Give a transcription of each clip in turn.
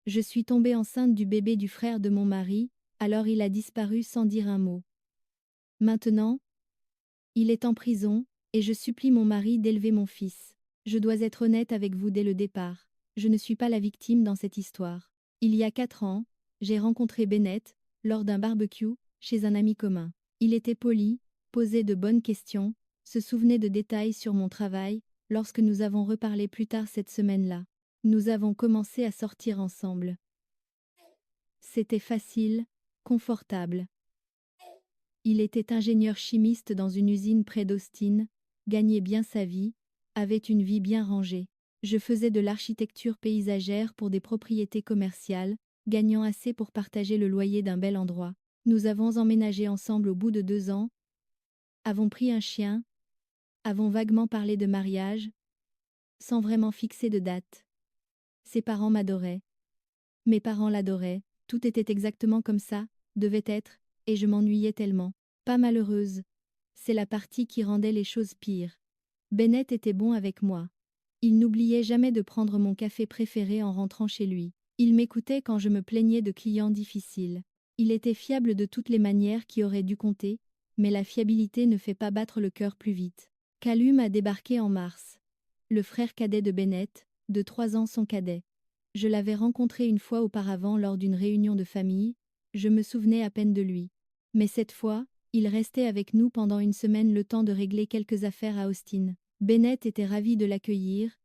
Je suis tombée enceinte du bébé du frère de mon mari, alors il a disparu sans dire un mot. Maintenant, il est en prison, et je supplie mon mari d'élever mon fils. Je dois être honnête avec vous dès le départ. Je ne suis pas la victime dans cette histoire. Il y a 4 ans, j'ai rencontré Bennett, lors d'un barbecue, chez un ami commun. Il était poli, posait de bonnes questions, se souvenait de détails sur mon travail, lorsque nous avons reparlé plus tard cette semaine-là. Nous avons commencé à sortir ensemble. C'était facile, confortable. Il était ingénieur chimiste dans une usine près d'Austin, gagnait bien sa vie, avait une vie bien rangée. Je faisais de l'architecture paysagère pour des propriétés commerciales, gagnant assez pour partager le loyer d'un bel endroit. Nous avons emménagé ensemble au bout de 2 ans, avons pris un chien, avons vaguement parlé de mariage, sans vraiment fixer de date. Ses parents m'adoraient. Mes parents l'adoraient, tout était exactement comme ça, devait être, et je m'ennuyais tellement. Pas malheureuse. C'est la partie qui rendait les choses pires. Bennett était bon avec moi. Il n'oubliait jamais de prendre mon café préféré en rentrant chez lui. Il m'écoutait quand je me plaignais de clients difficiles. Il était fiable de toutes les manières qui auraient dû compter, mais la fiabilité ne fait pas battre le cœur plus vite. Callum a débarqué en mars. Le frère cadet de Bennett, de 3 ans son cadet. Je l'avais rencontré une fois auparavant lors d'une réunion de famille, je me souvenais à peine de lui. Mais cette fois, il restait avec nous pendant une semaine le temps de régler quelques affaires à Austin. Bennett était ravi de l'accueillir,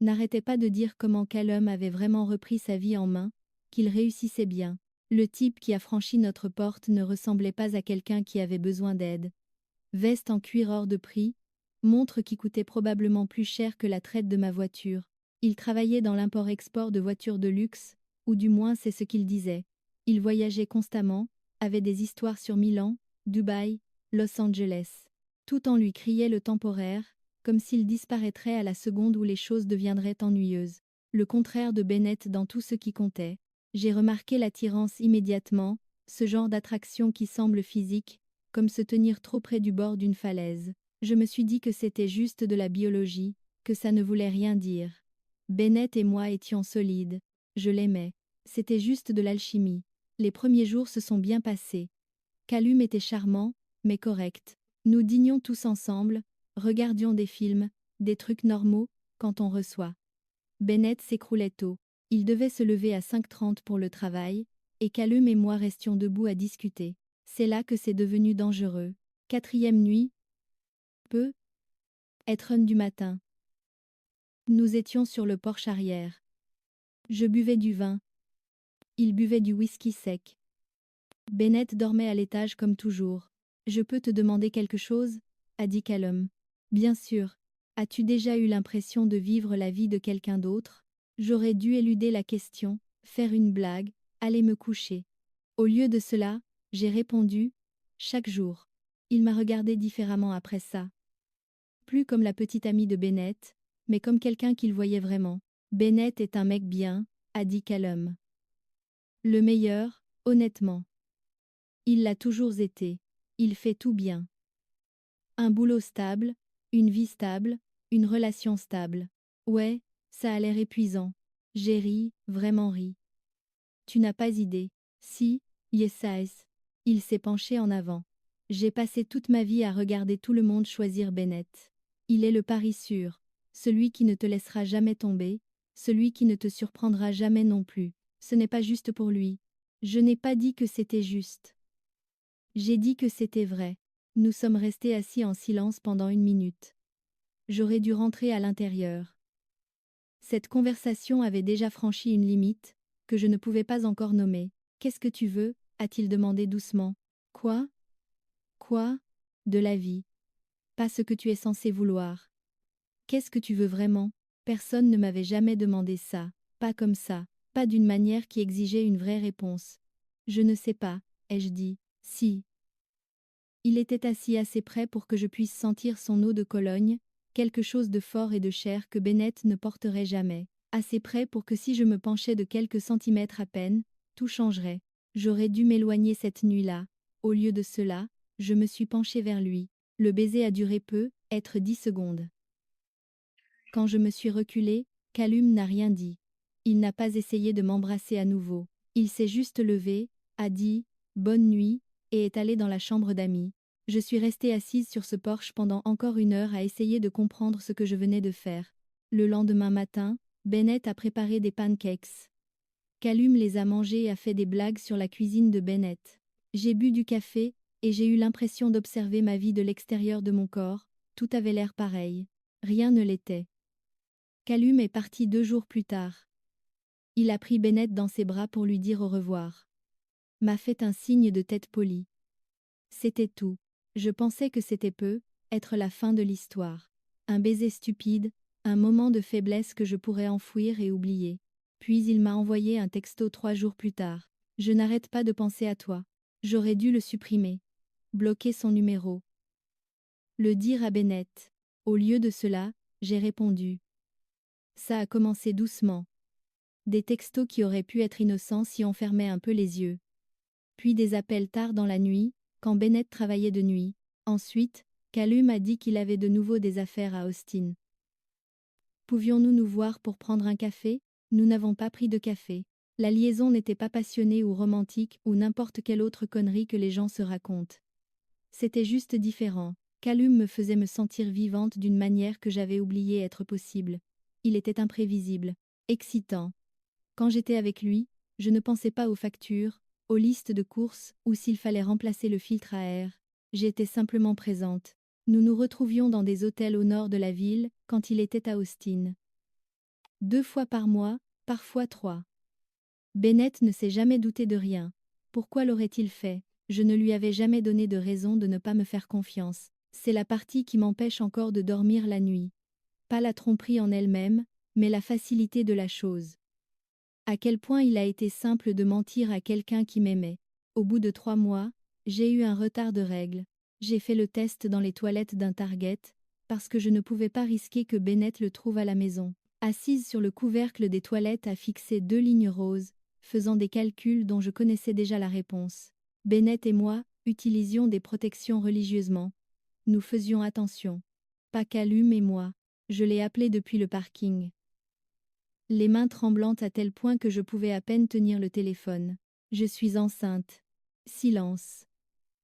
n'arrêtait pas de dire comment Callum avait vraiment repris sa vie en main, qu'il réussissait bien. Le type qui a franchi notre porte ne ressemblait pas à quelqu'un qui avait besoin d'aide. Veste en cuir hors de prix, montre qui coûtait probablement plus cher que la traite de ma voiture. Il travaillait dans l'import-export de voitures de luxe, ou du moins c'est ce qu'il disait. Il voyageait constamment, avait des histoires sur Milan, Dubaï, Los Angeles. Tout en lui criait le temporaire, comme s'il disparaîtrait à la seconde où les choses deviendraient ennuyeuses. Le contraire de Bennett dans tout ce qui comptait. J'ai remarqué l'attirance immédiatement, ce genre d'attraction qui semble physique, comme se tenir trop près du bord d'une falaise. Je me suis dit que c'était juste de la biologie, que ça ne voulait rien dire. Bennett et moi étions solides. Je l'aimais. C'était juste de l'alchimie. Les premiers jours se sont bien passés. Callum était charmant, mais correct. Nous dînions tous ensemble, regardions des films, des trucs normaux, quand on reçoit. Bennett s'écroulait tôt. Il devait se lever à 5h30 pour le travail, et Callum et moi restions debout à discuter. C'est là que c'est devenu dangereux. 4e nuit. Peu. Être 1 du matin. Nous étions sur le porche arrière. Je buvais du vin. Il buvait du whisky sec. Bennett dormait à l'étage comme toujours. Je peux te demander quelque chose? A dit Callum. Bien sûr. As-tu déjà eu l'impression de vivre la vie de quelqu'un d'autre? J'aurais dû éluder la question, faire une blague, aller me coucher. Au lieu de cela, j'ai répondu, chaque jour. Il m'a regardé différemment après ça. Plus comme la petite amie de Bennett, mais comme quelqu'un qu'il voyait vraiment. Bennett est un mec bien, a dit Callum. Le meilleur, honnêtement. Il l'a toujours été. Il fait tout bien. Un boulot stable, une vie stable, une relation stable. Ouais, ça a l'air épuisant. J'ai ri, vraiment ri. Tu n'as pas idée. Si, yes eyes. Il s'est penché en avant. J'ai passé toute ma vie à regarder tout le monde choisir Bennett. Il est le pari sûr, celui qui ne te laissera jamais tomber, celui qui ne te surprendra jamais non plus. Ce n'est pas juste pour lui. Je n'ai pas dit que c'était juste. J'ai dit que c'était vrai. Nous sommes restés assis en silence pendant 1 minute. J'aurais dû rentrer à l'intérieur. Cette conversation avait déjà franchi une limite, que je ne pouvais pas encore nommer. Qu'est-ce que tu veux? A-t-il demandé doucement. Quoi? Quoi? De la vie. Pas ce que tu es censé vouloir. Qu'est-ce que tu veux vraiment? Personne ne m'avait jamais demandé ça, pas comme ça, pas d'une manière qui exigeait une vraie réponse. Je ne sais pas, ai-je dit. Si. Il était assis assez près pour que je puisse sentir son eau de Cologne, quelque chose de fort et de cher que Bennett ne porterait jamais. Assez près pour que si je me penchais de quelques centimètres à peine, tout changerait. J'aurais dû m'éloigner cette nuit-là. Au lieu de cela, je me suis penchée vers lui. Le baiser a duré peu, être 10 secondes. Quand je me suis reculée, Callum n'a rien dit. Il n'a pas essayé de m'embrasser à nouveau. Il s'est juste levé, a dit « bonne nuit » et est allé dans la chambre d'amis. Je suis restée assise sur ce porche pendant encore 1 heure à essayer de comprendre ce que je venais de faire. Le lendemain matin, Bennett a préparé des pancakes. Callum les a mangés et a fait des blagues sur la cuisine de Bennett. J'ai bu du café, et j'ai eu l'impression d'observer ma vie de l'extérieur de mon corps, tout avait l'air pareil. Rien ne l'était. Callum est parti 2 jours plus tard. Il a pris Bennett dans ses bras pour lui dire au revoir. M'a fait un signe de tête poli. C'était tout. Je pensais que c'était peu, être la fin de l'histoire. Un baiser stupide, un moment de faiblesse que je pourrais enfouir et oublier. Puis il m'a envoyé un texto 3 jours plus tard. Je n'arrête pas de penser à toi. J'aurais dû le supprimer. Bloquer son numéro. Le dire à Bennett. Au lieu de cela, j'ai répondu. Ça a commencé doucement. Des textos qui auraient pu être innocents si on fermait un peu les yeux. Puis des appels tard dans la nuit, quand Bennett travaillait de nuit. Ensuite, Callum a dit qu'il avait de nouveau des affaires à Austin. Pouvions-nous nous voir pour prendre un café? Nous n'avons pas pris de café. La liaison n'était pas passionnée ou romantique ou n'importe quelle autre connerie que les gens se racontent. C'était juste différent. Callum me faisait me sentir vivante d'une manière que j'avais oublié être possible. Il était imprévisible, excitant. Quand j'étais avec lui, je ne pensais pas aux factures, aux listes de courses ou s'il fallait remplacer le filtre à air. J'étais simplement présente. Nous nous retrouvions dans des hôtels au nord de la ville, quand il était à Austin. 2 fois par mois, parfois 3. Bennett ne s'est jamais douté de rien. Pourquoi l'aurait-il fait? Je ne lui avais jamais donné de raison de ne pas me faire confiance. C'est la partie qui m'empêche encore de dormir la nuit. Pas la tromperie en elle-même, mais la facilité de la chose. À quel point il a été simple de mentir à quelqu'un qui m'aimait. Au bout de 3 mois, j'ai eu un retard de règles. J'ai fait le test dans les toilettes d'un Target, parce que je ne pouvais pas risquer que Bennett le trouve à la maison. Assise sur le couvercle des toilettes à fixer 2 lignes roses, faisant des calculs dont je connaissais déjà la réponse. Bennett et moi utilisions des protections religieusement. Nous faisions attention. Pas Callum et moi. Je l'ai appelé depuis le parking. Les mains tremblantes à tel point que je pouvais à peine tenir le téléphone. Je suis enceinte. Silence.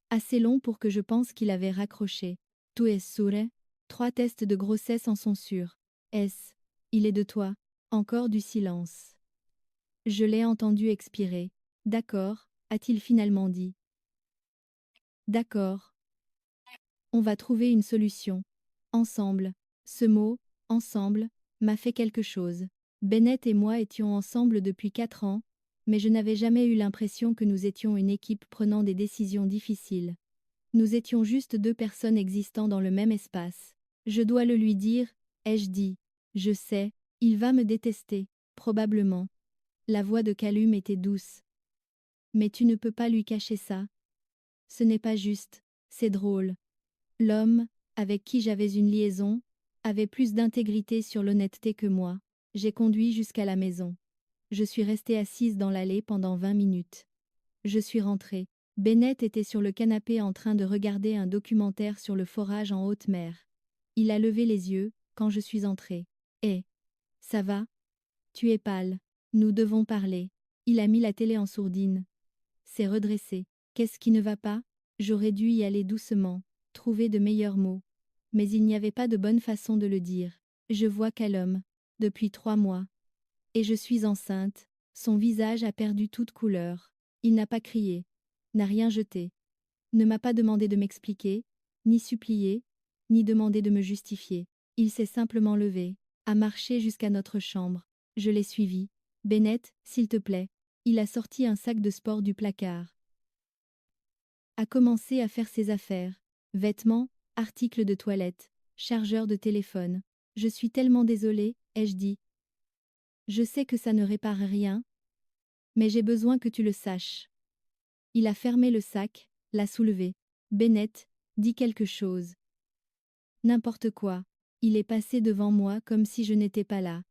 Assez long pour que je pense qu'il avait raccroché. Tu es sûre? 3 tests de grossesse en sont sûrs. S. Il est de toi. Encore du silence. Je l'ai entendu expirer. D'accord, a-t-il finalement dit. D'accord. On va trouver une solution. Ensemble. Ce mot, ensemble, m'a fait quelque chose. Bennett et moi étions ensemble depuis 4 ans, mais je n'avais jamais eu l'impression que nous étions une équipe prenant des décisions difficiles. Nous étions juste 2 personnes existant dans le même espace. Je dois le lui dire, ai-je dit. Je sais, il va me détester, probablement. La voix de Callum était douce. Mais tu ne peux pas lui cacher ça. Ce n'est pas juste, c'est drôle. L'homme, avec qui j'avais une liaison, avait plus d'intégrité sur l'honnêteté que moi. J'ai conduit jusqu'à la maison. Je suis restée assise dans l'allée pendant 20 minutes. Je suis rentrée. Bennett était sur le canapé en train de regarder un documentaire sur le forage en haute mer. Il a levé les yeux, quand je suis entrée. Eh, ça va? Tu es pâle. Nous devons parler. Il a mis la télé en sourdine. S'est redressé. Qu'est-ce qui ne va pas? J'aurais dû y aller doucement, trouver de meilleurs mots. Mais il n'y avait pas de bonne façon de le dire. Je vois Callum. Depuis 3 mois. Et je suis enceinte. Son visage a perdu toute couleur. Il n'a pas crié. N'a rien jeté. Ne m'a pas demandé de m'expliquer, ni supplié, ni demandé de me justifier. Il s'est simplement levé, a marché jusqu'à notre chambre. Je l'ai suivi. Bennett, s'il te plaît. Il a sorti un sac de sport du placard. A commencé à faire ses affaires. Vêtements, articles de toilette, chargeur de téléphone. Je suis tellement désolée, ai-je dit. Je sais que ça ne répare rien, mais j'ai besoin que tu le saches. Il a fermé le sac, l'a soulevé. Bennett, dis quelque chose. N'importe quoi. Il est passé devant moi comme si je n'étais pas là.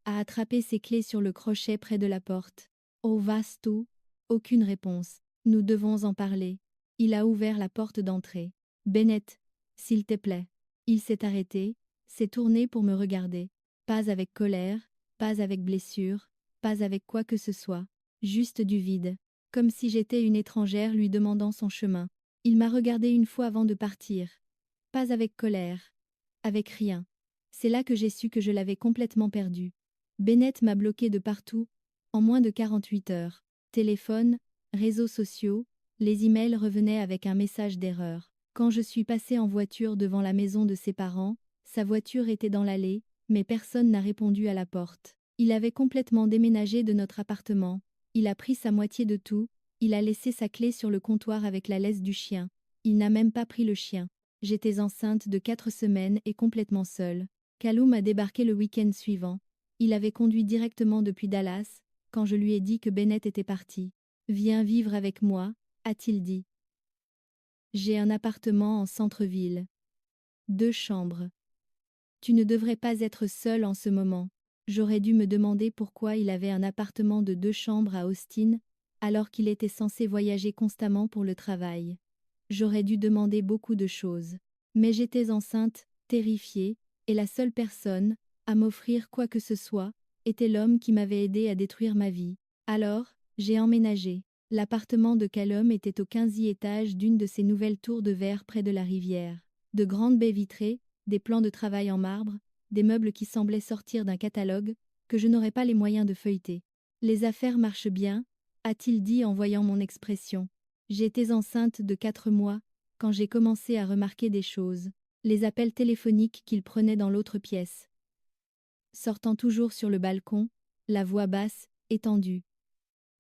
A attrapé ses clés sur le crochet près de la porte. Oh vaste tout. Aucune réponse. Nous devons en parler. Il a ouvert la porte d'entrée. Bennett, s'il te plaît. Il s'est arrêté, s'est tourné pour me regarder. Pas avec colère, pas avec blessure, pas avec quoi que ce soit. Juste du vide. Comme si j'étais une étrangère lui demandant son chemin. Il m'a regardé une fois avant de partir. Pas avec colère. Avec rien. C'est là que j'ai su que je l'avais complètement perdu. Bennett m'a bloqué de partout, en moins de 48 heures. Téléphone, réseaux sociaux, les emails revenaient avec un message d'erreur. Quand je suis passée en voiture devant la maison de ses parents, sa voiture était dans l'allée, mais personne n'a répondu à la porte. Il avait complètement déménagé de notre appartement. Il a pris sa moitié de tout, il a laissé sa clé sur le comptoir avec la laisse du chien. Il n'a même pas pris le chien. J'étais enceinte de 4 semaines et complètement seule. Callum a débarqué le week-end suivant. Il avait conduit directement depuis Dallas, quand je lui ai dit que Bennett était parti. Viens vivre avec moi, a-t-il dit. J'ai un appartement en centre-ville. 2 chambres. Tu ne devrais pas être seule en ce moment. J'aurais dû me demander pourquoi il avait un appartement de 2 chambres à Austin, alors qu'il était censé voyager constamment pour le travail. J'aurais dû demander beaucoup de choses. Mais j'étais enceinte, terrifiée, et la seule personne, à m'offrir quoi que ce soit, était l'homme qui m'avait aidé à détruire ma vie. Alors, j'ai emménagé. L'appartement de Callum était au 15e étage d'une de ces nouvelles tours de verre près de la rivière. De grandes baies vitrées, des plans de travail en marbre, des meubles qui semblaient sortir d'un catalogue, que je n'aurais pas les moyens de feuilleter. Les affaires marchent bien, a-t-il dit en voyant mon expression. J'étais enceinte de 4 mois, quand j'ai commencé à remarquer des choses. Les appels téléphoniques qu'il prenait dans l'autre pièce. Sortant toujours sur le balcon, la voix basse, étendue.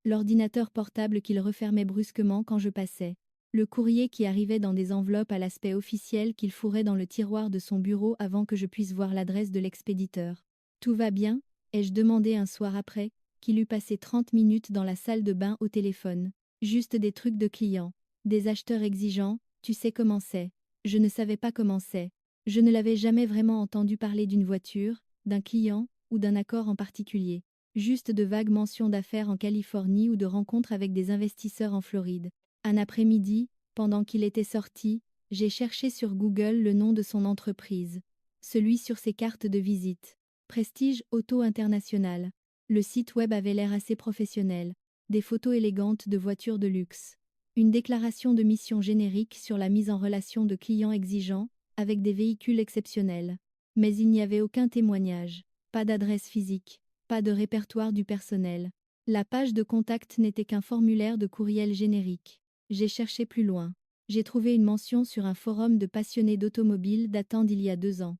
L'ordinateur portable qu'il refermait brusquement quand je passais. Le courrier qui arrivait dans des enveloppes à l'aspect officiel qu'il fourrait dans le tiroir de son bureau avant que je puisse voir l'adresse de l'expéditeur. Tout va bien, ai-je demandé un soir après, qu'il eut passé 30 minutes dans la salle de bain au téléphone. Juste des trucs de clients. Des acheteurs exigeants, tu sais comment c'est. Je ne savais pas comment c'est. Je ne l'avais jamais vraiment entendu parler d'une voiture, d'un client, ou d'un accord en particulier. Juste de vagues mentions d'affaires en Californie ou de rencontres avec des investisseurs en Floride. Un après-midi, pendant qu'il était sorti, j'ai cherché sur Google le nom de son entreprise. Celui sur ses cartes de visite. Prestige Auto International. Le site web avait l'air assez professionnel. Des photos élégantes de voitures de luxe. Une déclaration de mission générique sur la mise en relation de clients exigeants, avec des véhicules exceptionnels. Mais il n'y avait aucun témoignage. Pas d'adresse physique. Pas de répertoire du personnel. La page de contact n'était qu'un formulaire de courriel générique. J'ai cherché plus loin. J'ai trouvé une mention sur un forum de passionnés d'automobile datant d'il y a 2 ans.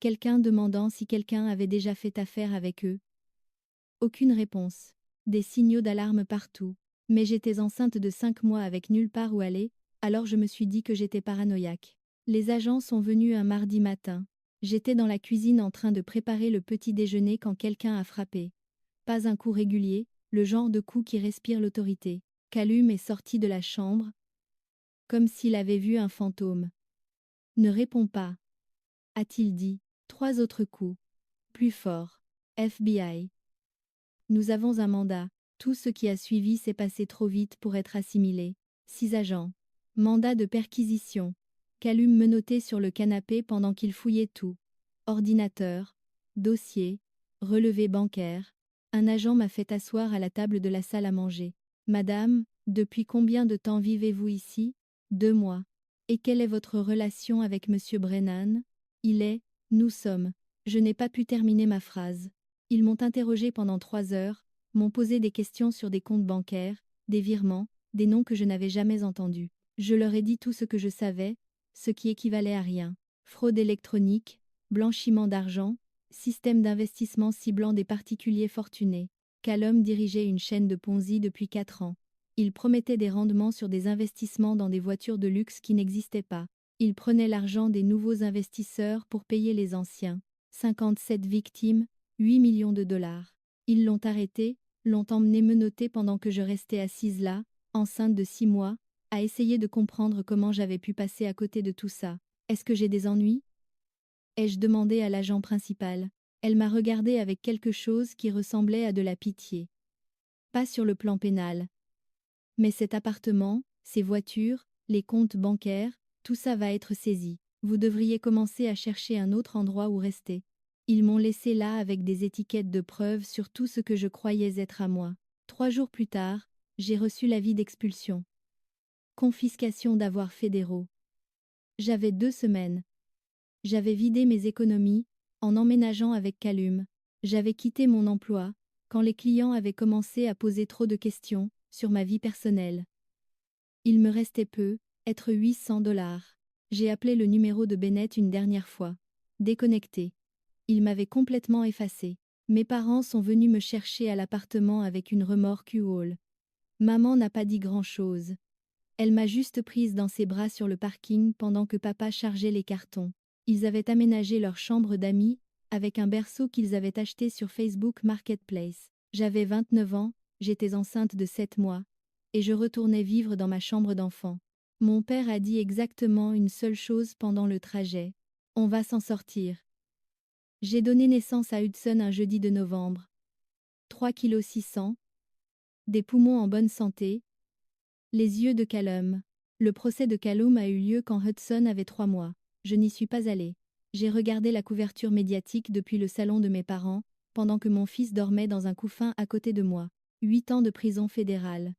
Quelqu'un demandant si quelqu'un avait déjà fait affaire avec eux. Aucune réponse. Des signaux d'alarme partout. Mais j'étais enceinte de 5 mois avec nulle part où aller, alors je me suis dit que j'étais paranoïaque. Les agents sont venus un mardi matin. J'étais dans la cuisine en train de préparer le petit déjeuner quand quelqu'un a frappé. Pas un coup régulier, le genre de coup qui respire l'autorité. Callum est sorti de la chambre, comme s'il avait vu un fantôme. Ne réponds pas, a-t-il dit. 3 autres coups. Plus fort. FBI. Nous avons un mandat. Tout ce qui a suivi s'est passé trop vite pour être assimilé. 6 agents. Mandat de perquisition. Callum menottait sur le canapé pendant qu'il fouillait tout. Ordinateur, dossier, relevé bancaire. Un agent m'a fait asseoir à la table de la salle à manger. Madame, depuis combien de temps vivez-vous ici? 2 mois. Et quelle est votre relation avec Monsieur Brennan? Il est, nous sommes. Je n'ai pas pu terminer ma phrase. Ils m'ont interrogé pendant 3 heures, m'ont posé des questions sur des comptes bancaires, des virements, des noms que je n'avais jamais entendus. Je leur ai dit tout ce que je savais, ce qui équivalait à rien. Fraude électronique, blanchiment d'argent, système d'investissement ciblant des particuliers fortunés. Callum dirigeait une chaîne de Ponzi depuis 4 ans. Il promettait des rendements sur des investissements dans des voitures de luxe qui n'existaient pas. Il prenait l'argent des nouveaux investisseurs pour payer les anciens. 57 victimes, 8 millions de dollars. Ils l'ont arrêté, l'ont emmené menotté pendant que je restais assise là, enceinte de 6 mois, à essayer de comprendre comment j'avais pu passer à côté de tout ça. Est-ce que j'ai des ennuis? Ai-je demandé à l'agent principal. Elle m'a regardé avec quelque chose qui ressemblait à de la pitié. Pas sur le plan pénal. Mais cet appartement, ces voitures, les comptes bancaires, tout ça va être saisi. Vous devriez commencer à chercher un autre endroit où rester. Ils m'ont laissé là avec des étiquettes de preuve sur tout ce que je croyais être à moi. 3 jours plus tard, j'ai reçu l'avis d'expulsion. Confiscation d'avoirs fédéraux. J'avais 2 semaines. J'avais vidé mes économies, en emménageant avec Calum. J'avais quitté mon emploi, quand les clients avaient commencé à poser trop de questions, sur ma vie personnelle. Il me restait peu, être $800. J'ai appelé le numéro de Bennett une dernière fois. Déconnecté. Il m'avait complètement effacé. Mes parents sont venus me chercher à l'appartement avec une remorque U-Haul. Maman n'a pas dit grand-chose. Elle m'a juste prise dans ses bras sur le parking pendant que papa chargeait les cartons. Ils avaient aménagé leur chambre d'amis, avec un berceau qu'ils avaient acheté sur Facebook Marketplace. J'avais 29 ans, j'étais enceinte de 7 mois, et je retournais vivre dans ma chambre d'enfant. Mon père a dit exactement une seule chose pendant le trajet. On va s'en sortir. J'ai donné naissance à Hudson un jeudi de novembre. 3,6 kg. Des poumons en bonne santé. Les yeux de Calum. Le procès de Calum a eu lieu quand Hudson avait 3 mois. Je n'y suis pas allée. J'ai regardé la couverture médiatique depuis le salon de mes parents, pendant que mon fils dormait dans un couffin à côté de moi. 8 ans de prison fédérale.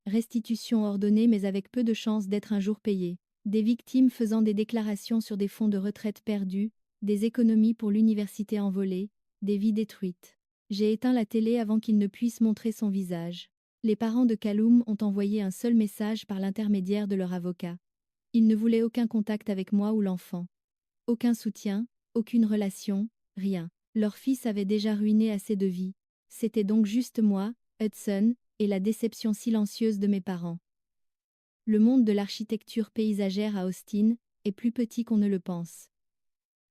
Restitution ordonnée mais avec peu de chances d'être un jour payée. Des victimes faisant des déclarations sur des fonds de retraite perdus, des économies pour l'université envolée, des vies détruites. J'ai éteint la télé avant qu'il ne puisse montrer son visage. Les parents de Calum ont envoyé un seul message par l'intermédiaire de leur avocat. Ils ne voulaient aucun contact avec moi ou l'enfant. Aucun soutien, aucune relation, rien. Leur fils avait déjà ruiné assez de vies. C'était donc juste moi, Hudson, et la déception silencieuse de mes parents. Le monde de l'architecture paysagère à Austin est plus petit qu'on ne le pense.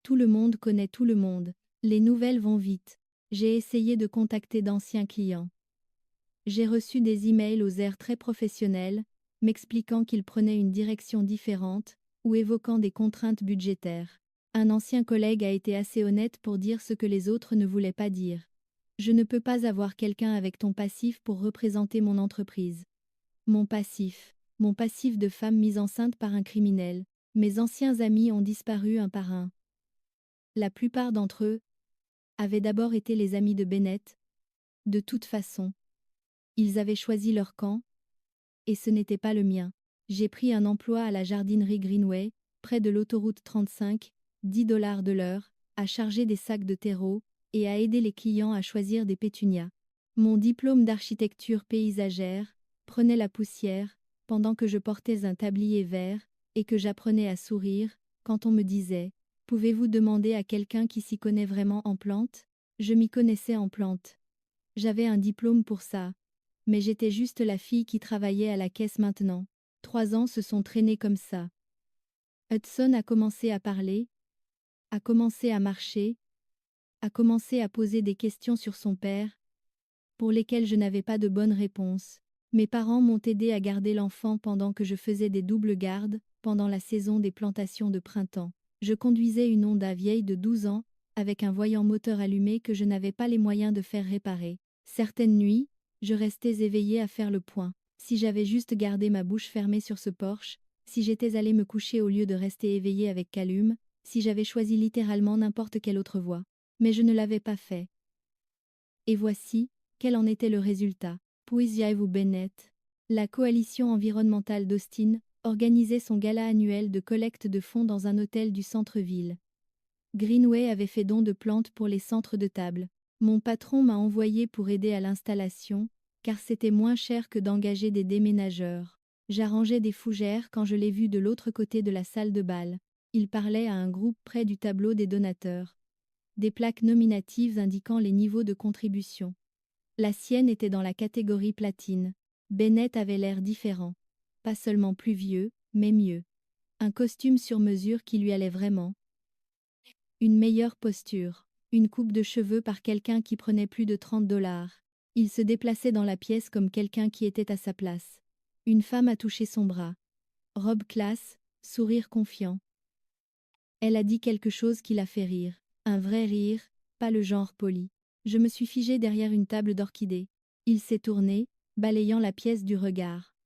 Tout le monde connaît tout le monde. Les nouvelles vont vite. J'ai essayé de contacter d'anciens clients. J'ai reçu des emails aux airs très professionnels, m'expliquant qu'ils prenaient une direction différente, ou évoquant des contraintes budgétaires. Un ancien collègue a été assez honnête pour dire ce que les autres ne voulaient pas dire. Je ne peux pas avoir quelqu'un avec ton passif pour représenter mon entreprise. Mon passif de femme mise enceinte par un criminel. Mes anciens amis ont disparu un par un. La plupart d'entre eux avaient d'abord été les amis de Bennett. De toute façon, ils avaient choisi leur camp, et ce n'était pas le mien. J'ai pris un emploi à la jardinerie Greenway, près de l'autoroute 35, $10 de l'heure, à charger des sacs de terreau, et à aider les clients à choisir des pétunias. Mon diplôme d'architecture paysagère prenait la poussière, pendant que je portais un tablier vert, et que j'apprenais à sourire, quand on me disait « Pouvez-vous demander à quelqu'un qui s'y connaît vraiment en plantes ?» Je m'y connaissais en plantes. J'avais un diplôme pour ça. Mais j'étais juste la fille qui travaillait à la caisse maintenant. 3 ans se sont traînés comme ça. Hudson a commencé à parler, a commencé à marcher, a commencé à poser des questions sur son père, pour lesquelles je n'avais pas de bonne réponse. Mes parents m'ont aidé à garder l'enfant pendant que je faisais des doubles gardes, pendant la saison des plantations de printemps. Je conduisais une Honda vieille de 12 ans, avec un voyant moteur allumé que je n'avais pas les moyens de faire réparer. Certaines nuits, je restais éveillée à faire le point. Si j'avais juste gardé ma bouche fermée sur ce porche, si j'étais allée me coucher au lieu de rester éveillée avec Calum, si j'avais choisi littéralement n'importe quelle autre voie. Mais je ne l'avais pas fait. Et voici, quel en était le résultat. Puisiez-vous Bennett. La coalition environnementale d'Austin organisait son gala annuel de collecte de fonds dans un hôtel du centre-ville. Greenway avait fait don de plantes pour les centres de table. Mon patron m'a envoyé pour aider à l'installation, car c'était moins cher que d'engager des déménageurs. J'arrangeais des fougères quand je l'ai vu de l'autre côté de la salle de bal. Il parlait à un groupe près du tableau des donateurs. Des plaques nominatives indiquant les niveaux de contribution. La sienne était dans la catégorie platine. Bennett avait l'air différent. Pas seulement plus vieux, mais mieux. Un costume sur mesure qui lui allait vraiment. Une meilleure posture. Une coupe de cheveux par quelqu'un qui prenait plus de $30. Il se déplaçait dans la pièce comme quelqu'un qui était à sa place. Une femme a touché son bras. Robe classe, sourire confiant. Elle a dit quelque chose qui l'a fait rire. Un vrai rire, pas le genre poli. Je me suis figée derrière une table d'orchidées. Il s'est tourné, balayant la pièce du regard.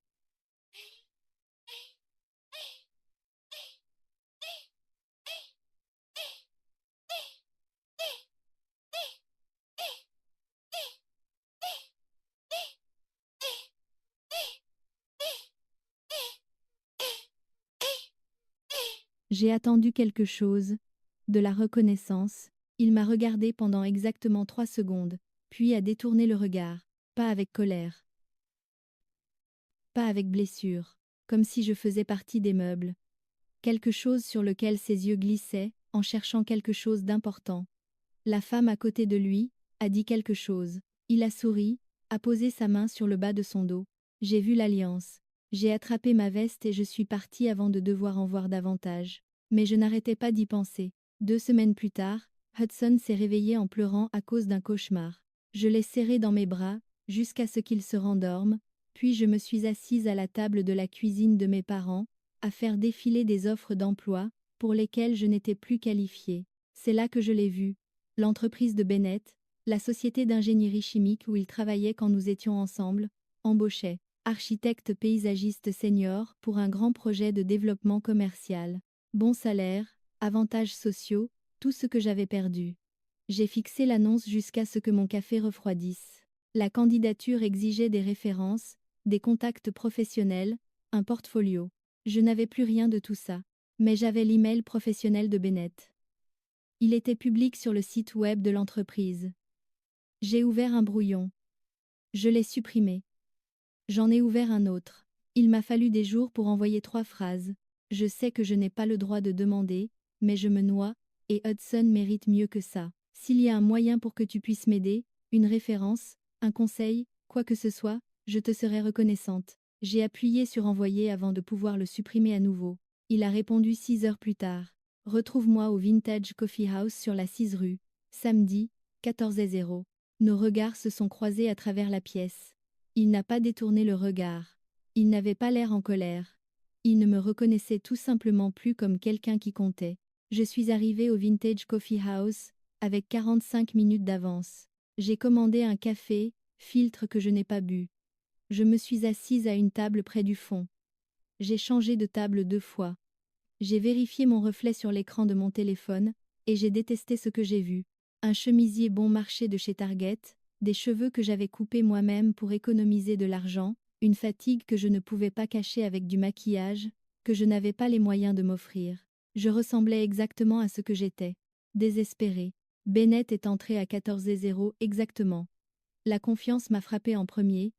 J'ai attendu quelque chose, de la reconnaissance. Il m'a regardé pendant exactement 3 secondes, puis a détourné le regard, pas avec colère, pas avec blessure, comme si je faisais partie des meubles. Quelque chose sur lequel ses yeux glissaient, en cherchant quelque chose d'important. La femme à côté de lui a dit quelque chose. Il a souri, a posé sa main sur le bas de son dos. J'ai vu l'alliance. J'ai attrapé ma veste et je suis partie avant de devoir en voir davantage. Mais je n'arrêtais pas d'y penser. 2 semaines plus tard, Hudson s'est réveillé en pleurant à cause d'un cauchemar. Je l'ai serré dans mes bras, jusqu'à ce qu'il se rendorme, puis je me suis assise à la table de la cuisine de mes parents, à faire défiler des offres d'emploi, pour lesquelles je n'étais plus qualifiée. C'est là que je l'ai vu. L'entreprise de Bennett, la société d'ingénierie chimique où il travaillait quand nous étions ensemble, embauchait architecte paysagiste senior pour un grand projet de développement commercial. Bon salaire, avantages sociaux, tout ce que j'avais perdu. J'ai fixé l'annonce jusqu'à ce que mon café refroidisse. La candidature exigeait des références, des contacts professionnels, un portfolio. Je n'avais plus rien de tout ça. Mais j'avais l'email professionnel de Bennett. Il était public sur le site web de l'entreprise. J'ai ouvert un brouillon. Je l'ai supprimé. J'en ai ouvert un autre. Il m'a fallu des jours pour envoyer 3 phrases. Je sais que je n'ai pas le droit de demander, mais je me noie, et Hudson mérite mieux que ça. S'il y a un moyen pour que tu puisses m'aider, une référence, un conseil, quoi que ce soit, je te serai reconnaissante. J'ai appuyé sur envoyer avant de pouvoir le supprimer à nouveau. Il a répondu 6 heures plus tard. Retrouve-moi au Vintage Coffee House sur la 6 rue, samedi, 14h00. Nos regards se sont croisés à travers la pièce. Il n'a pas détourné le regard. Il n'avait pas l'air en colère. Il ne me reconnaissait tout simplement plus comme quelqu'un qui comptait. Je suis arrivée au Vintage Coffee House, avec 45 minutes d'avance. J'ai commandé un café, filtre que je n'ai pas bu. Je me suis assise à une table près du fond. J'ai changé de table 2 fois. J'ai vérifié mon reflet sur l'écran de mon téléphone, et j'ai détesté ce que j'ai vu. Un chemisier bon marché de chez Target, des cheveux que j'avais coupés moi-même pour économiser de l'argent, une fatigue que je ne pouvais pas cacher avec du maquillage, que je n'avais pas les moyens de m'offrir. Je ressemblais exactement à ce que j'étais. Désespérée. Bennett est entré à 14h00 exactement. La confiance m'a frappé en premier.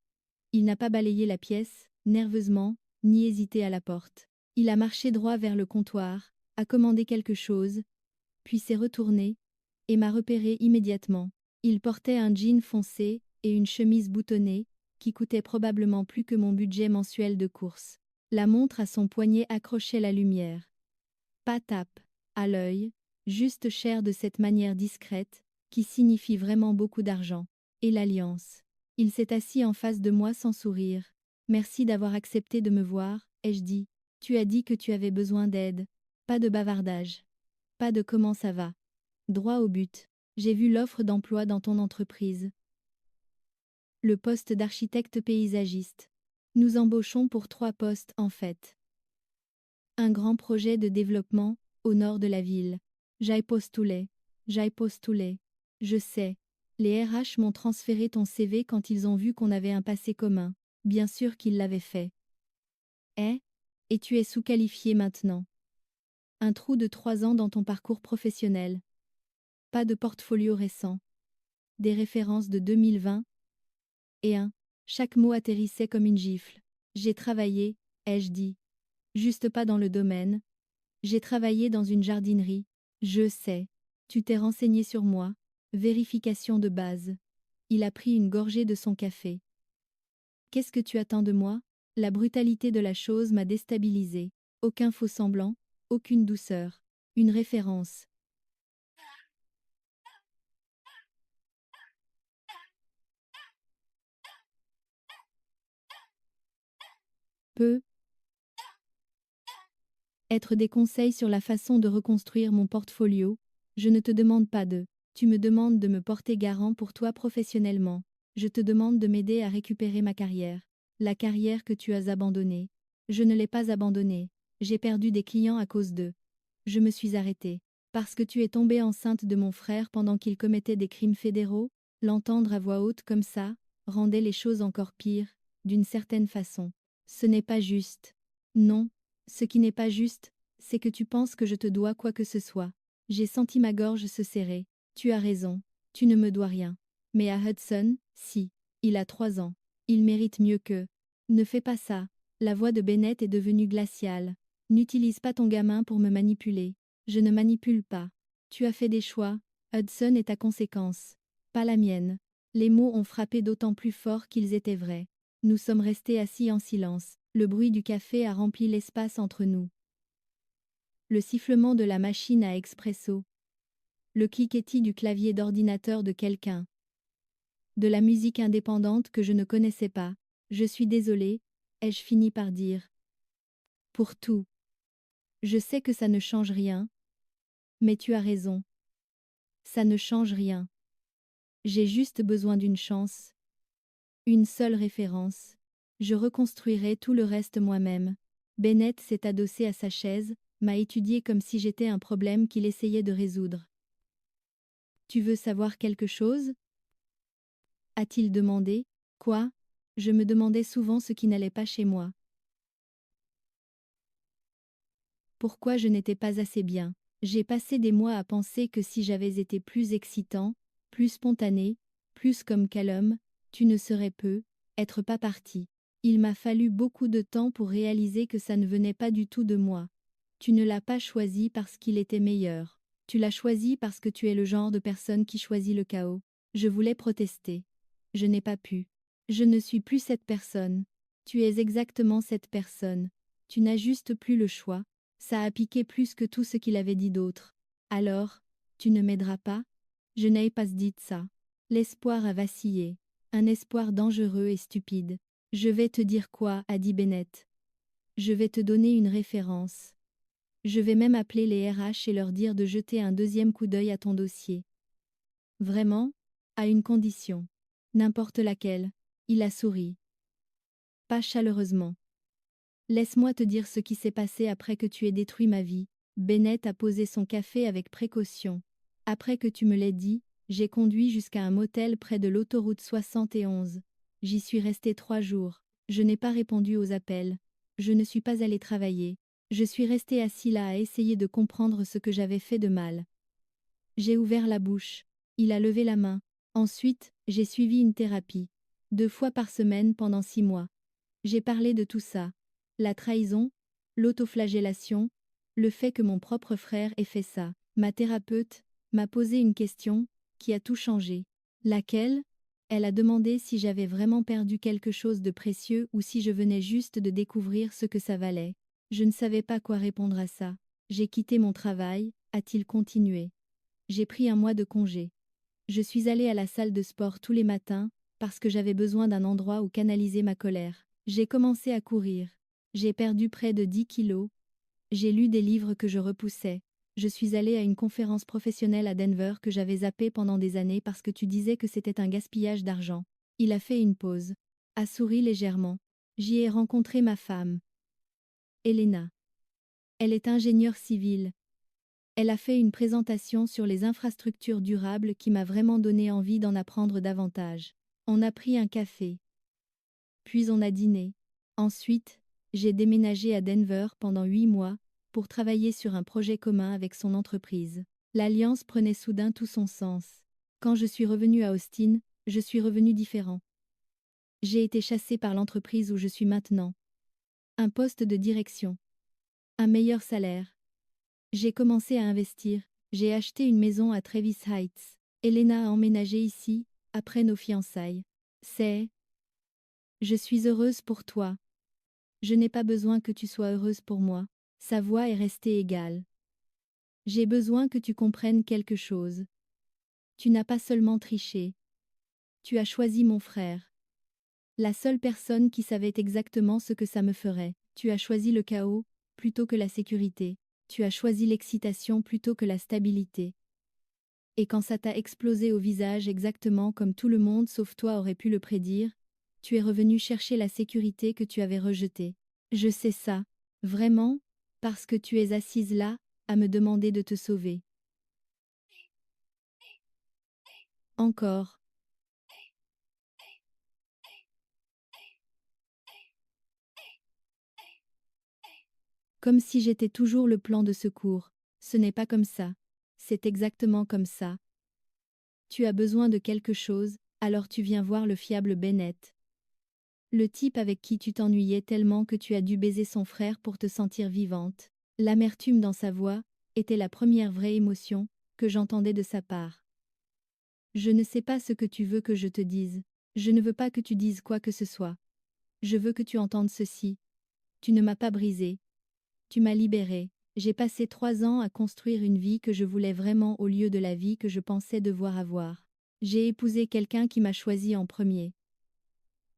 Il n'a pas balayé la pièce, nerveusement, ni hésité à la porte. Il a marché droit vers le comptoir, a commandé quelque chose, puis s'est retourné, et m'a repéré immédiatement. Il portait un jean foncé et une chemise boutonnée, qui coûtait probablement plus que mon budget mensuel de course. La montre à son poignet accrochait la lumière. Pas tape, à l'œil, juste cher de cette manière discrète, qui signifie vraiment beaucoup d'argent. Et l'alliance. Il s'est assis en face de moi sans sourire. Merci d'avoir accepté de me voir, ai-je dit. Tu as dit que tu avais besoin d'aide. Pas de bavardage. Pas de comment ça va. Droit au but. J'ai vu l'offre d'emploi dans ton entreprise. Le poste d'architecte paysagiste. Nous embauchons pour 3 postes en fait. Un grand projet de développement, au nord de la ville. J'ai postulé. Je sais. Les RH m'ont transféré ton CV quand ils ont vu qu'on avait un passé commun. Bien sûr qu'ils l'avaient fait. Et tu es sous-qualifié maintenant. Un trou de 3 ans dans ton parcours professionnel. Pas de portfolio récent. Des références de 2020. Chaque mot atterrissait comme une gifle. J'ai travaillé, ai-je dit. Juste pas dans le domaine. J'ai travaillé dans une jardinerie. Je sais. Tu t'es renseigné sur moi. Vérification de base. Il a pris une gorgée de son café. Qu'est-ce que tu attends de moi? La brutalité de la chose m'a déstabilisé. Aucun faux semblant, aucune douceur. Une référence. Peut être des conseils sur la façon de reconstruire mon portfolio. Je ne te demande pas de. Tu me demandes de me porter garant pour toi professionnellement. Je te demande de m'aider à récupérer ma carrière. La carrière que tu as abandonnée. Je ne l'ai pas abandonnée. J'ai perdu des clients à cause d'eux. Je me suis arrêtée. Parce que tu es tombée enceinte de mon frère pendant qu'il commettait des crimes fédéraux, l'entendre à voix haute comme ça, rendait les choses encore pires, d'une certaine façon. Ce n'est pas juste. Non, ce qui n'est pas juste, c'est que tu penses que je te dois quoi que ce soit. J'ai senti ma gorge se serrer. Tu as raison, tu ne me dois rien. Mais à Hudson, si. Il a 3 ans. Il mérite mieux que. Ne fais pas ça. La voix de Bennett est devenue glaciale. N'utilise pas ton gamin pour me manipuler. Je ne manipule pas. Tu as fait des choix. Hudson est ta conséquence. Pas la mienne. Les mots ont frappé d'autant plus fort qu'ils étaient vrais. Nous sommes restés assis en silence. Le bruit du café a rempli l'espace entre nous. Le sifflement de la machine à expresso. Le cliquetis du clavier d'ordinateur de quelqu'un. De la musique indépendante que je ne connaissais pas. Je suis désolée, ai-je fini par dire. Pour tout. Je sais que ça ne change rien. Mais tu as raison. Ça ne change rien. J'ai juste besoin d'une chance. Une seule référence. Je reconstruirai tout le reste moi-même. Bennett s'est adossé à sa chaise, m'a étudié comme si j'étais un problème qu'il essayait de résoudre. Tu veux savoir quelque chose? A-t-il demandé. Quoi? Je me demandais souvent ce qui n'allait pas chez moi. Pourquoi je n'étais pas assez bien? J'ai passé des mois à penser que si j'avais été plus excitant, plus spontané, plus comme Callum, tu ne serais être pas parti. Il m'a fallu beaucoup de temps pour réaliser que ça ne venait pas du tout de moi. Tu ne l'as pas choisi parce qu'il était meilleur. Tu l'as choisi parce que tu es le genre de personne qui choisit le chaos. Je voulais protester. Je n'ai pas pu. Je ne suis plus cette personne. Tu es exactement cette personne. Tu n'as juste plus le choix. Ça a piqué plus que tout ce qu'il avait dit d'autre. Alors, tu ne m'aideras pas? Je n'ai pas dit ça. L'espoir a vacillé. Un espoir dangereux et stupide. Je vais te dire quoi, a dit Bennett. Je vais te donner une référence. Je vais même appeler les RH et leur dire de jeter un deuxième coup d'œil à ton dossier. Vraiment? À une condition. N'importe laquelle. Il a souri. Pas chaleureusement. Laisse-moi te dire ce qui s'est passé après que tu aies détruit ma vie. Bennett a posé son café avec précaution. Après que tu me l'aies dit, j'ai conduit jusqu'à un motel près de l'autoroute 71. J'y suis resté 3 jours. Je n'ai pas répondu aux appels. Je ne suis pas allé travailler. Je suis resté assis là à essayer de comprendre ce que j'avais fait de mal. J'ai ouvert la bouche. Il a levé la main. Ensuite, j'ai suivi une thérapie. 2 fois par semaine pendant 6 mois. J'ai parlé de tout ça. La trahison, l'autoflagellation, le fait que mon propre frère ait fait ça. Ma thérapeute m'a posé une question qui a tout changé. Laquelle? Elle a demandé si j'avais vraiment perdu quelque chose de précieux ou si je venais juste de découvrir ce que ça valait. Je ne savais pas quoi répondre à ça. J'ai quitté mon travail, a-t-il continué. J'ai pris un mois de congé. Je suis allée à la salle de sport tous les matins, parce que j'avais besoin d'un endroit où canaliser ma colère. J'ai commencé à courir. J'ai perdu près de 10 kilos. J'ai lu des livres que je repoussais. Je suis allée à une conférence professionnelle à Denver que j'avais zappée pendant des années parce que tu disais que c'était un gaspillage d'argent. Il a fait une pause. A souri légèrement. J'y ai rencontré ma femme. Elena. Elle est ingénieure civile. Elle a fait une présentation sur les infrastructures durables qui m'a vraiment donné envie d'en apprendre davantage. On a pris un café. Puis on a dîné. Ensuite, j'ai déménagé à Denver pendant 8 mois, pour travailler sur un projet commun avec son entreprise. L'alliance prenait soudain tout son sens. Quand je suis revenu à Austin, je suis revenu différent. J'ai été chassé par l'entreprise où je suis maintenant. Un poste de direction. Un meilleur salaire. J'ai commencé à investir. J'ai acheté une maison à Travis Heights. Elena a emménagé ici, après nos fiançailles. Je suis heureuse pour toi. Je n'ai pas besoin que tu sois heureuse pour moi. Sa voix est restée égale. J'ai besoin que tu comprennes quelque chose. Tu n'as pas seulement triché. Tu as choisi mon frère. La seule personne qui savait exactement ce que ça me ferait. Tu as choisi le chaos, plutôt que la sécurité. Tu as choisi l'excitation plutôt que la stabilité. Et quand ça t'a explosé au visage exactement comme tout le monde sauf toi aurait pu le prédire, tu es revenu chercher la sécurité que tu avais rejetée. Je sais ça, vraiment, parce que tu es assise là, à me demander de te sauver. Encore. Comme si j'étais toujours le plan de secours. Ce n'est pas comme ça. C'est exactement comme ça. Tu as besoin de quelque chose, alors tu viens voir le fiable Bennett. Le type avec qui tu t'ennuyais tellement que tu as dû baiser son frère pour te sentir vivante. L'amertume dans sa voix était la première vraie émotion que j'entendais de sa part. Je ne sais pas ce que tu veux que je te dise. Je ne veux pas que tu dises quoi que ce soit. Je veux que tu entendes ceci. Tu ne m'as pas brisé. Tu m'as libéré. J'ai passé 3 ans à construire une vie que je voulais vraiment au lieu de la vie que je pensais devoir avoir. J'ai épousé quelqu'un qui m'a choisi en premier.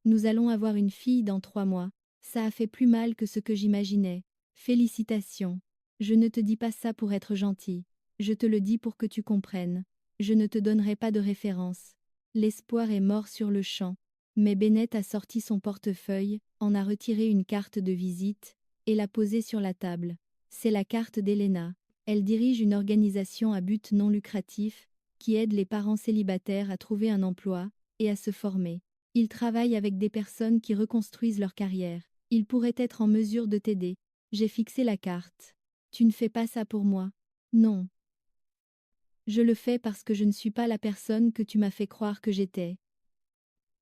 Nous allons avoir une fille dans 3 mois. Ça a fait plus mal que ce que j'imaginais. Félicitations. Je ne te dis pas ça pour être gentil. Je te le dis pour que tu comprennes. Je ne te donnerai pas de référence. L'espoir est mort sur le champ. Mais Bennett a sorti son portefeuille, en a retiré une carte de visite, et l'a posée sur la table. C'est la carte d'Elena. Elle dirige une organisation à but non lucratif, qui aide les parents célibataires à trouver un emploi, et à se former. Il travaille avec des personnes qui reconstruisent leur carrière. Il pourrait être en mesure de t'aider. J'ai fixé la carte. Tu ne fais pas ça pour moi. Non. Je le fais parce que je ne suis pas la personne que tu m'as fait croire que j'étais.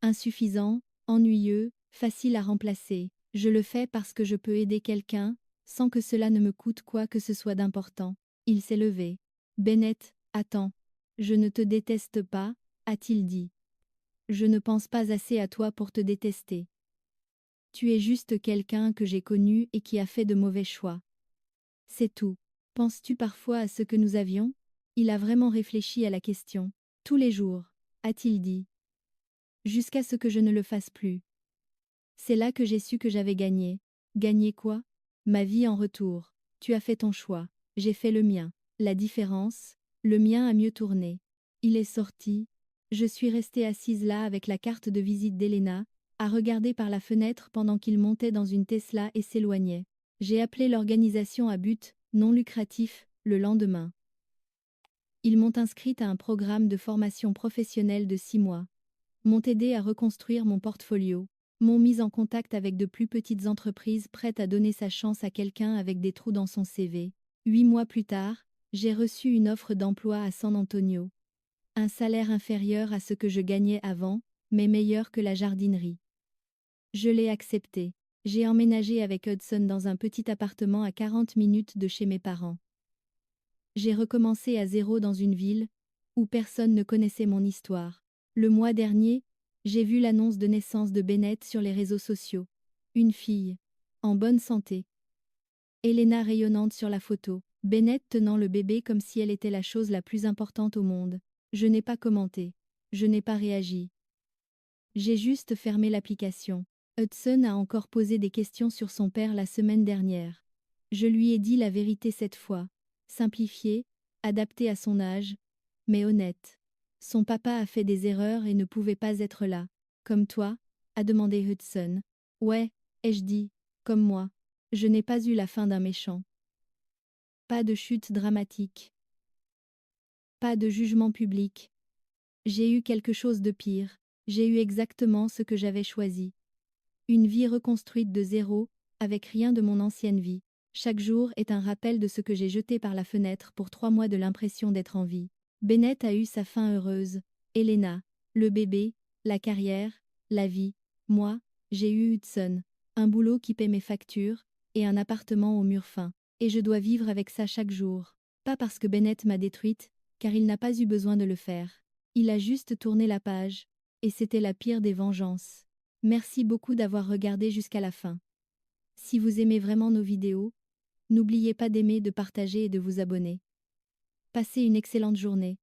Insuffisant, ennuyeux, facile à remplacer. Je le fais parce que je peux aider quelqu'un, sans que cela ne me coûte quoi que ce soit d'important. Il s'est levé. Bennett, attends. Je ne te déteste pas, a-t-il dit. Je ne pense pas assez à toi pour te détester. Tu es juste quelqu'un que j'ai connu et qui a fait de mauvais choix. C'est tout. Penses-tu parfois à ce que nous avions? Il a vraiment réfléchi à la question. Tous les jours, a-t-il dit. Jusqu'à ce que je ne le fasse plus. C'est là que j'ai su que j'avais gagné. Gagné quoi? Ma vie en retour. Tu as fait ton choix. J'ai fait le mien. La différence, le mien a mieux tourné. Il est sorti. Je suis restée assise là avec la carte de visite d'Elena, à regarder par la fenêtre pendant qu'il montait dans une Tesla et s'éloignait. J'ai appelé l'organisation à but non lucratif le lendemain. Ils m'ont inscrite à un programme de formation professionnelle de 6 mois. M'ont aidé à reconstruire mon portfolio. M'ont mis en contact avec de plus petites entreprises prêtes à donner sa chance à quelqu'un avec des trous dans son CV. 8 mois plus tard, j'ai reçu une offre d'emploi à San Antonio. Un salaire inférieur à ce que je gagnais avant, mais meilleur que la jardinerie. Je l'ai accepté. J'ai emménagé avec Hudson dans un petit appartement à 40 minutes de chez mes parents. J'ai recommencé à zéro dans une ville où personne ne connaissait mon histoire. Le mois dernier, j'ai vu l'annonce de naissance de Bennett sur les réseaux sociaux. Une fille. En bonne santé. Elena rayonnante sur la photo. Bennett tenant le bébé comme si elle était la chose la plus importante au monde. Je n'ai pas commenté. Je n'ai pas réagi. J'ai juste fermé l'application. Hudson a encore posé des questions sur son père la semaine dernière. Je lui ai dit la vérité cette fois. Simplifiée, adaptée à son âge, mais honnête. Son papa a fait des erreurs et ne pouvait pas être là. Comme toi, a demandé Hudson. Ouais, ai-je dit, comme moi. Je n'ai pas eu la fin d'un méchant. Pas de chute dramatique. Pas de jugement public. J'ai eu quelque chose de pire. J'ai eu exactement ce que j'avais choisi. Une vie reconstruite de zéro, avec rien de mon ancienne vie. Chaque jour est un rappel de ce que j'ai jeté par la fenêtre pour 3 mois de l'impression d'être en vie. Bennett a eu sa fin heureuse. Elena, le bébé, la carrière, la vie. Moi, j'ai eu Hudson. Un boulot qui paie mes factures, et un appartement au mur fin. Et je dois vivre avec ça chaque jour. Pas parce que Bennett m'a détruite, car il n'a pas eu besoin de le faire. Il a juste tourné la page. Et c'était la pire des vengeances. Merci beaucoup d'avoir regardé jusqu'à la fin. Si vous aimez vraiment nos vidéos, n'oubliez pas d'aimer, de partager et de vous abonner. Passez une excellente journée.